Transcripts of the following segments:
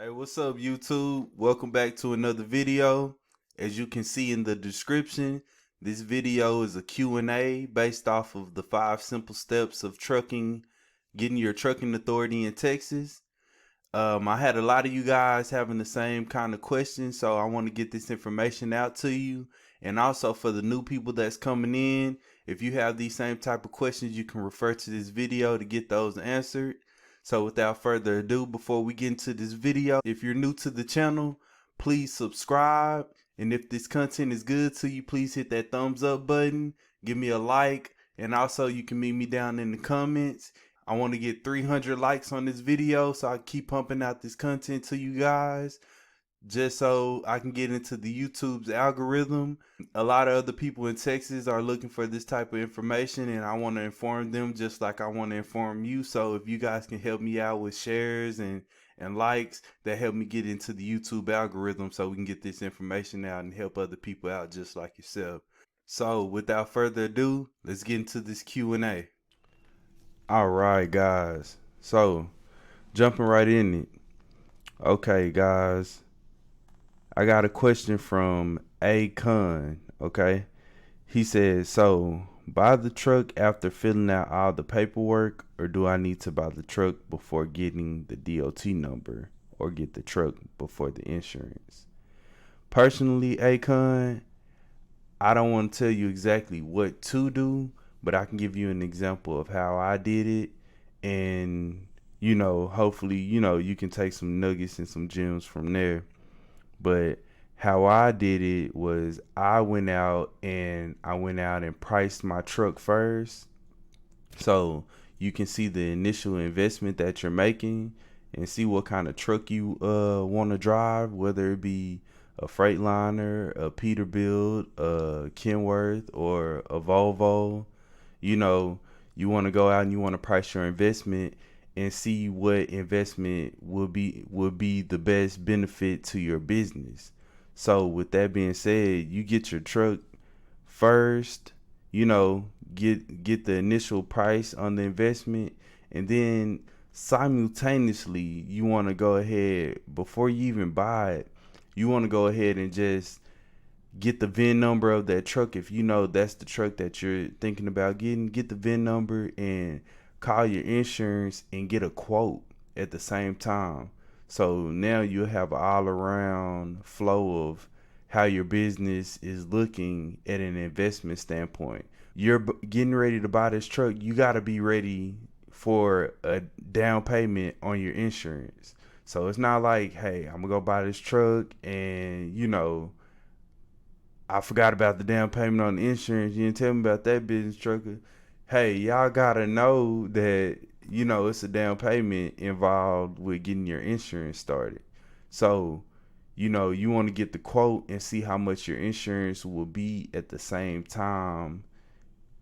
Hey, what's up, YouTube? Welcome back to another video. As you can see in the description, this video is a Q&A based off of the 5 simple steps of getting your trucking authority in Texas. I had a lot of you guys having the same kind of questions, so I want to get this information out to you. And also for the new people that's coming in, if you have these same type of questions, you can refer to this video to get those answered. So without further ado, before we get into this video, if you're new to the channel, please subscribe. And if this content is good to you, please hit that thumbs up button, give me a like, and also you can meet me down in the comments. I want to get 300 likes on this video so I keep pumping out this content to you guys, just so I can get into the YouTube's algorithm. A lot of other people in Texas are looking for this type of information, and I want to inform them just like I want to inform you. So if you guys can help me out with shares and likes, that help me get into the YouTube algorithm so we can get this information out and help other people out just like yourself. So without further ado, let's get into this Q&A. All right, guys. So jumping right in it. Okay, guys. I got a question from A Kun. Okay. He says, so buy the truck after filling out all the paperwork, or do I need to buy the truck before getting the DOT number, or get the truck before the insurance? Personally, Akon, I don't want to tell you exactly what to do, but I can give you an example of how I did it. And, hopefully, you can take some nuggets and some gems from there. But how I did it was I went out and priced my truck first. So you can see the initial investment that you're making and see what kind of truck you want to drive, whether it be a Freightliner, a Peterbilt, a Kenworth, or a Volvo. You want to go out and you want to price your investment and see what investment would be the best benefit to your business. So with that being said, you get your truck first, get the initial price on the investment, and then simultaneously you want to go ahead, before you even buy it, you want to go ahead and just get the VIN number of that truck. If you know that's the truck that you're thinking about getting, get the VIN number and call your insurance and get a quote at the same time. So now you have an all around flow of how your business is looking at an investment standpoint. You're getting ready to buy this truck, you got to be ready for a down payment on your insurance. So it's not like, hey, I'm gonna go buy this truck and I forgot about the down payment on the insurance. You didn't tell me about that, business trucker. Hey, y'all gotta know that it's a down payment involved with getting your insurance started. So you want to get the quote and see how much your insurance will be at the same time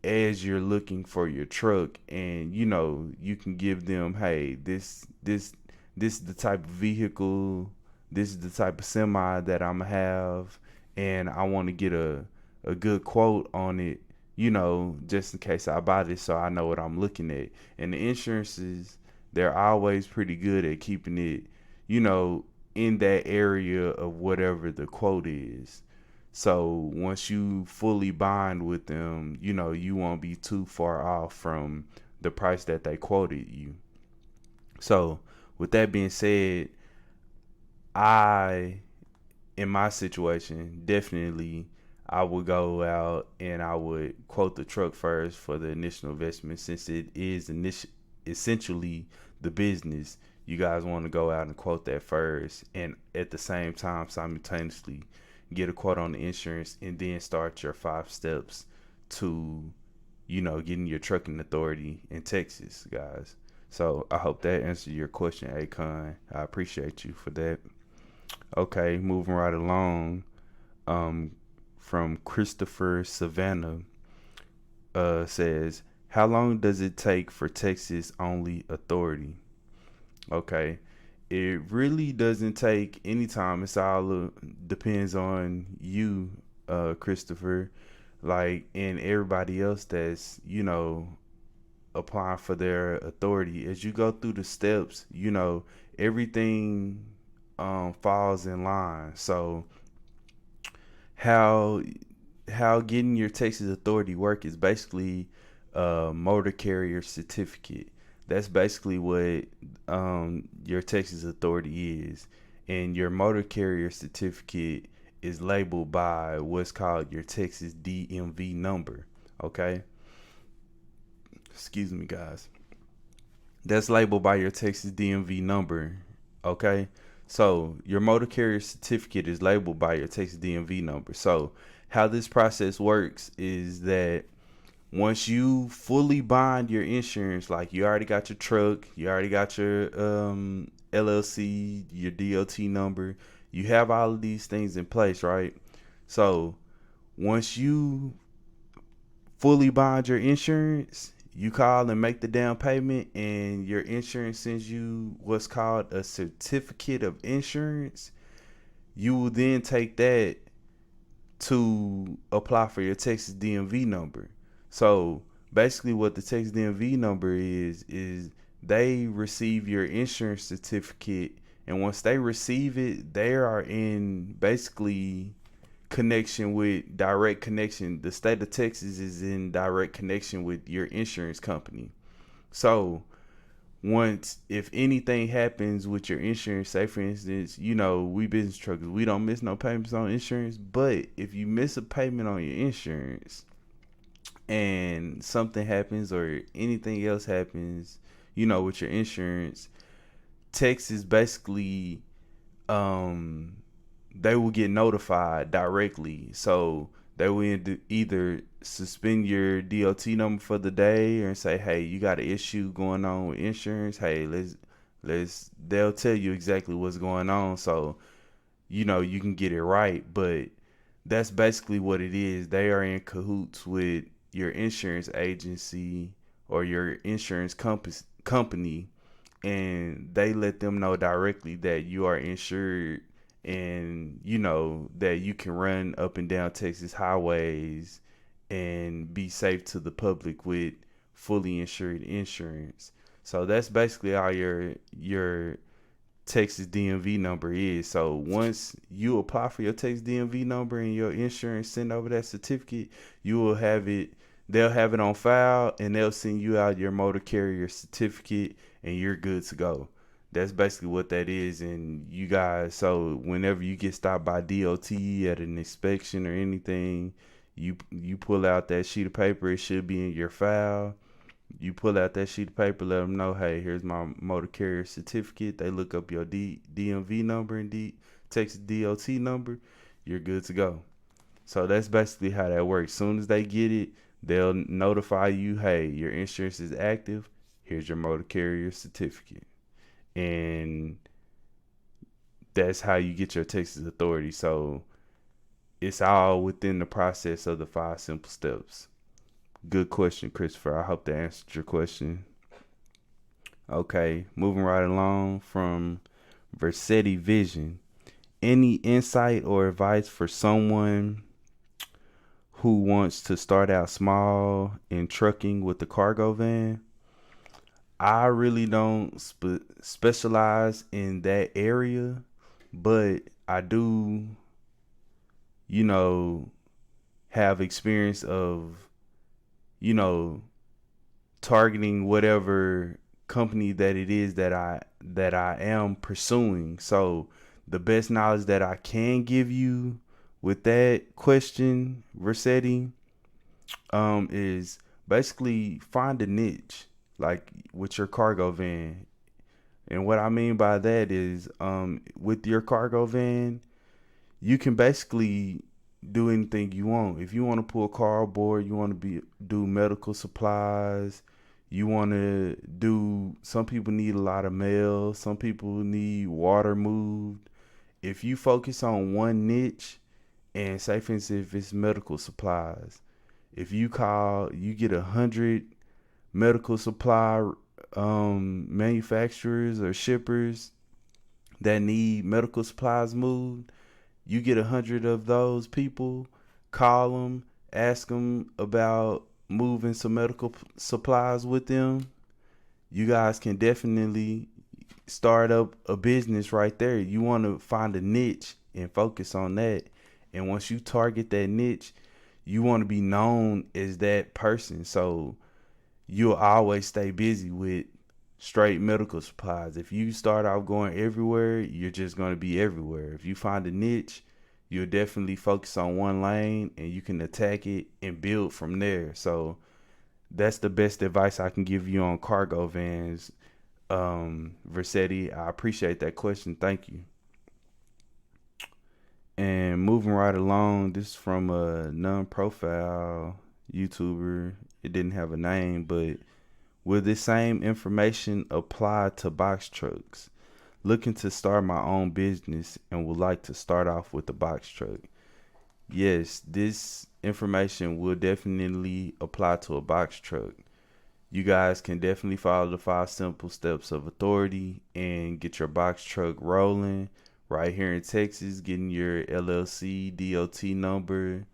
as you're looking for your truck. And you can give them, hey, this is the type of vehicle, this is the type of semi that I'm gonna have, and I want to get a good quote on it, just in case I buy this, so I know what I'm looking at. And the insurances, they're always pretty good at keeping it, in that area of whatever the quote is. So once you fully bind with them, you won't be too far off from the price that they quoted you. So with that being said, in my situation, definitely I would go out and I would quote the truck first for the initial investment, since it is essentially the business. You guys want to go out and quote that first, and at the same time simultaneously get a quote on the insurance, and then start your 5 steps to getting your trucking authority in Texas, guys. So I hope that answered your question, Akon. I appreciate you for that. Okay, moving right along. From Christopher Savanah, says, how long does it take for Texas only authority? Okay, it really doesn't take any time. It's all depends on you, Christopher, like, and everybody else that's applying for their authority. As you go through the steps, everything falls in line. So how how getting your Texas authority work is basically a motor carrier certificate. That's basically what your Texas authority is, and your motor carrier certificate is labeled by what's called your Texas DMV number. Okay, excuse me, guys. That's labeled by your Texas DMV number. Okay, so your motor carrier certificate is labeled by your Texas DMV number. So how this process works is that once you fully bind your insurance, like you already got your truck, you already got your LLC, your DOT number, you have all of these things in place, right? So once you fully bind your insurance, you call and make the down payment, and your insurance sends you what's called a certificate of insurance. You will then take that to apply for your Texas DMV number. So basically what the Texas DMV number is they receive your insurance certificate, and once they receive it, they are in basically connection with direct connection. The state of Texas is in direct connection with your insurance company. So once, if anything happens with your insurance, say for instance, we business truckers, we don't miss no payments on insurance, but if you miss a payment on your insurance and something happens or anything else happens, with your insurance, Texas basically they will get notified directly. So they will either suspend your DOT number for the day and say, hey, you got an issue going on with insurance. Hey, they'll tell you exactly what's going on. So, you can get it right. But that's basically what it is. They are in cahoots with your insurance agency or your insurance company, and they let them know directly that you are insured, and that you can run up and down Texas highways and be safe to the public with fully insured insurance. So that's basically all your Texas DMV number is. So once you apply for your Texas DMV number and your insurance send over that certificate, you will have it. They'll have it on file, and they'll send you out your motor carrier certificate, and you're good to go. That's basically what that is. And you guys, so whenever you get stopped by DOT at an inspection or anything, you pull out that sheet of paper. It should be in your file. You pull out that sheet of paper, let them know, hey, here's my motor carrier certificate. They look up your DMV number and Texas DOT number. You're good to go. So that's basically how that works. Soon as they get it, they'll notify you, hey, your insurance is active. Here's your motor carrier certificate. And that's how you get your Texas authority. So it's all within the process of the 5 simple steps. Good question, Christopher. I hope that answered your question. Okay, moving right along from Versetti Vision. Any insight or advice for someone who wants to start out small in trucking with the cargo van? I really don't specialize in that area, but I do, have experience of, targeting whatever company that it is that I am pursuing. So the best knowledge that I can give you with that question, Versetti, is basically find a niche, like with your cargo van. And what I mean by that is, with your cargo van, you can basically do anything you want. If you want to pull cardboard, you want to do medical supplies, you want to do, some people need a lot of mail, some people need water moved. If you focus on one niche, and say for instance, if it's medical supplies, if you get 100 medical supply manufacturers or shippers that need medical supplies moved, you get 100 of those people, call them, ask them about moving some medical supplies with them. You guys can definitely start up a business right there. You want to find a niche and focus on that. And once you target that niche, you want to be known as that person. So you'll always stay busy with straight medical supplies. If you start out going everywhere, you're just going to be everywhere. If you find a niche, you'll definitely focus on one lane and you can attack it and build from there. So that's the best advice I can give you on cargo vans, Versetti. I appreciate that question. Thank you. And moving right along, this is from a non-profile YouTuber. It didn't have a name, but will this same information apply to box trucks? Looking to start my own business and would like to start off with a box truck. Yes, this information will definitely apply to a box truck. You guys can definitely follow the 5 simple steps of authority and get your box truck rolling right here in Texas, getting your LLC, DOT number,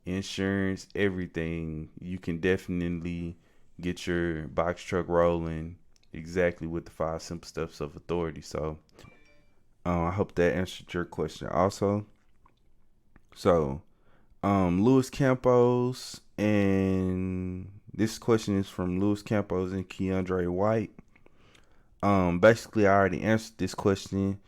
insurance, everything. You can definitely get your box truck rolling exactly with the 5 simple steps of authority. So I hope that answered your question also. So Luis Campos, and this question is from Luis Campos and Keandre White. Basically I already answered this question,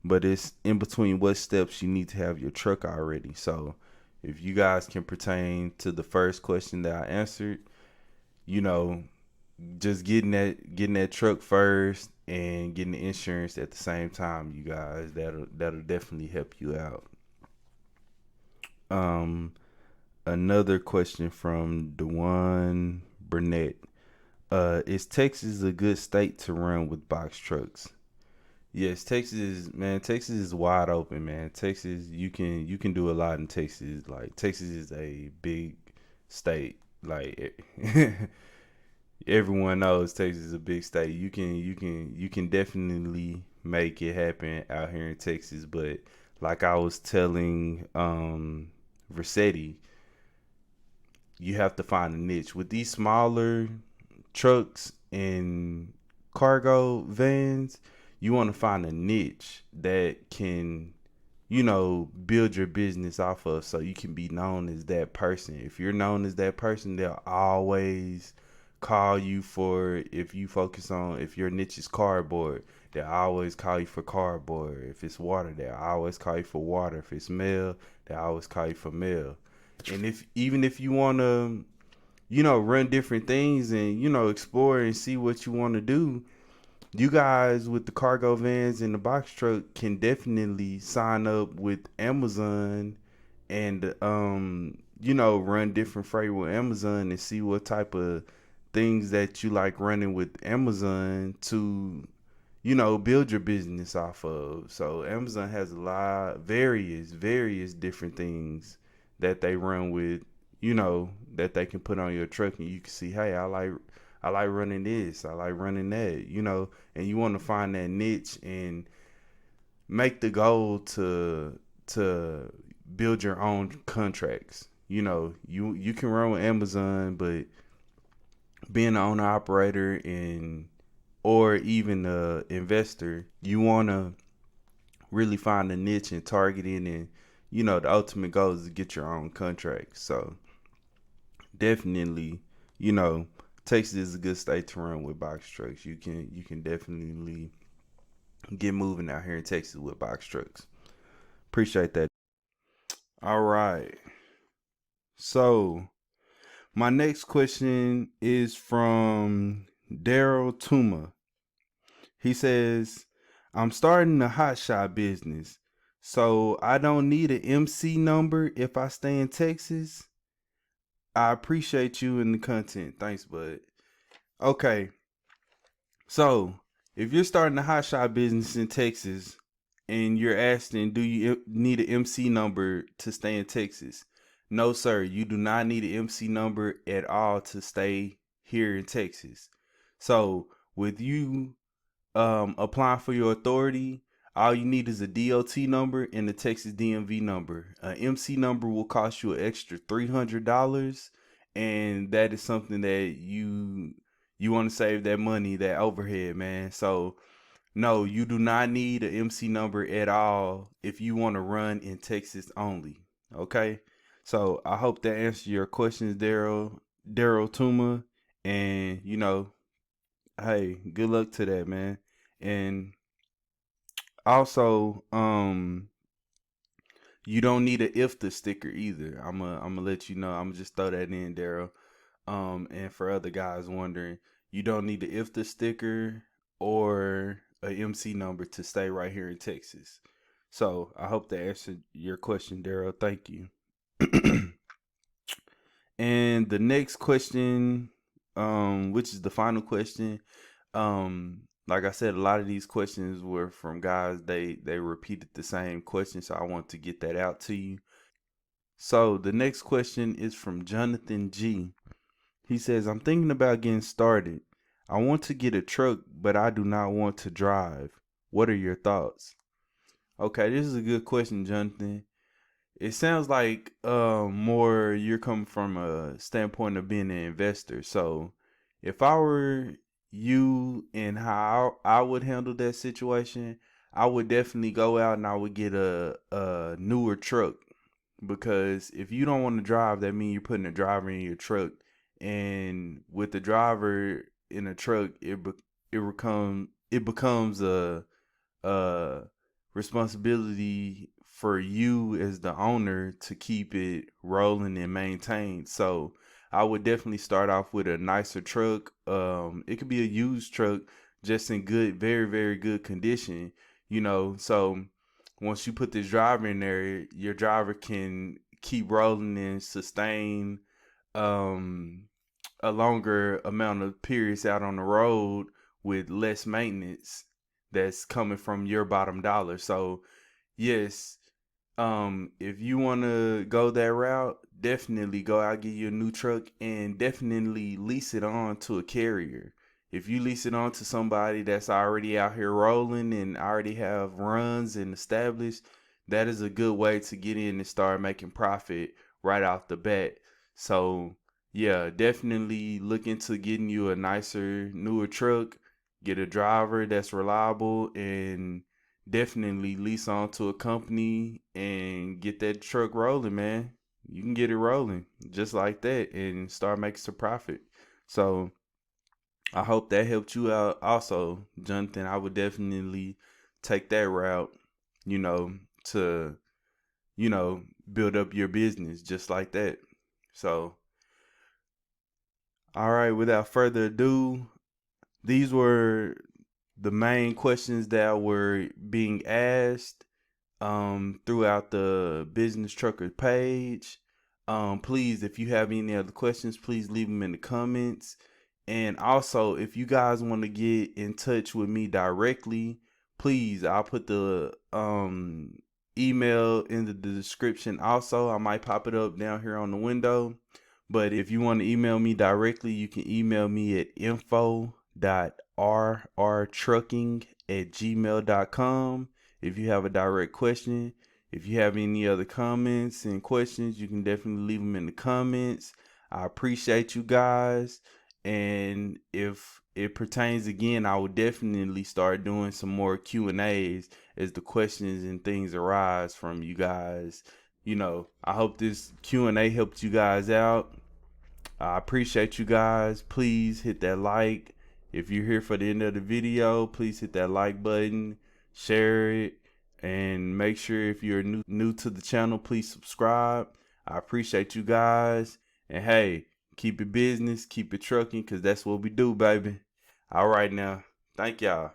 but it's in between what steps you need to have your truck already. So if you guys can pertain to the first question that I answered, you know, just getting that truck first and getting the insurance at the same time, you guys, that'll definitely help you out. Another question from Dewan Burnett. Is Texas a good state to run with box trucks? Yes, Texas, man. Texas is wide open, man. Texas, you can do a lot in Texas. Like Texas is a big state. Like everyone knows Texas is a big state. You can definitely make it happen out here in Texas. But like I was telling Versetti, you have to find a niche with these smaller trucks and cargo vans. You want to find a niche that can, build your business off of, so you can be known as that person. If you're known as that person, they'll always call you for, if your niche is cardboard, they'll always call you for cardboard. If it's water, they'll always call you for water. If it's mail, they'll always call you for mail. And if you want to, run different things and, explore and see what you want to do, you guys with the cargo vans and the box truck can definitely sign up with Amazon and, run different freight with Amazon and see what type of things that you like running with Amazon to, build your business off of. So Amazon has a lot, various different things that they run with, that they can put on your truck, and you can see, hey, I like running this, I like running that, and you want to find that niche and make the goal to build your own contracts. You can run with Amazon, but being an owner operator and or even a investor, you want to really find a niche and target it, and the ultimate goal is to get your own contract. So definitely, Texas is a good state to run with box trucks. You can definitely get moving out here in Texas with box trucks. Appreciate that. All right. So my next question is from Darryl T. He says, I'm starting a hotshot business, so I don't need an MC number if I stay in Texas. I appreciate you and the content. Thanks, bud. Okay. So if you're starting a hotshot business in Texas and you're asking, do you need an MC number to stay in Texas? No, sir. You do not need an MC number at all to stay here in Texas. So with you applying for your authority, all you need is a DOT number and the Texas DMV number. An MC number will cost you an extra $300, and that is something that you want to save that money, that overhead, man. So No, you do not need an MC number at all if you want to run in Texas only. Okay? So I hope that answers your questions, Darryl Tuma. And hey, good luck to that, man. And also, you don't need a if the sticker either. I'm gonna let you know. I'm gonna just throw that in, Darryl. And for other guys wondering, you don't need the if the sticker or a MC number to stay right here in Texas. So I hope that answered your question, Darryl. Thank you. And the next question, which is the final question, like I said, a lot of these questions were from guys. They repeated the same question, so I want to get that out to you. So the next question is from Johnathan G. He says, I'm thinking about getting started. I want to get a truck, but I do not want to drive. What are your thoughts? Okay, this is a good question, Jonathan. It sounds like more you're coming from a standpoint of being an investor. So if I were you and how I would handle that situation, I would definitely go out and I would get a newer truck. Because if you don't want to drive, that means you're putting a driver in your truck, and with the driver in a truck, it becomes a responsibility for you as the owner to keep it rolling and maintained. So I would definitely start off with a nicer truck. It could be a used truck, just in good, very, very good condition. So once you put this driver in there, your driver can keep rolling and sustain um, a longer amount of periods out on the road with less maintenance that's coming from your bottom dollar. So yes, if you want to go that route, definitely go out, get you a new truck, and definitely lease it on to a carrier. If you lease it on to somebody that's already out here rolling and already have runs and established, that is a good way to get in and start making profit right off the bat. So yeah, definitely look into getting you a nicer, newer truck, get a driver that's reliable, and definitely lease on to a company and get that truck rolling, man. You can get it rolling just like that and start making some profit. So I hope that helped you out also, Jonathan. I would definitely take that route, you know, to, build up your business just like that. So, all right, without further ado, these were the main questions that were being asked throughout the Business Trucker page. Please, if you have any other questions, please leave them in the comments. And also, if you guys want to get in touch with me directly, please, I'll put the email in the description. Also, I might pop it up down here on the window. But if you want to email me directly, you can email me at info.rrtrucking@gmail.com. If you have a direct question. If you have any other comments and questions, you can definitely leave them in the comments. I appreciate you guys. And if it pertains again, I will definitely start doing some more Q&As as the questions and things arise from you guys. I hope this Q&A helped you guys out. I appreciate you guys. Please hit that like. If you're here for the end of the video, please hit that like button, share it, and make sure if you're new to the channel, please subscribe. I appreciate you guys. And hey, keep it business, keep it trucking, because that's what we do, baby. All right now. Thank y'all.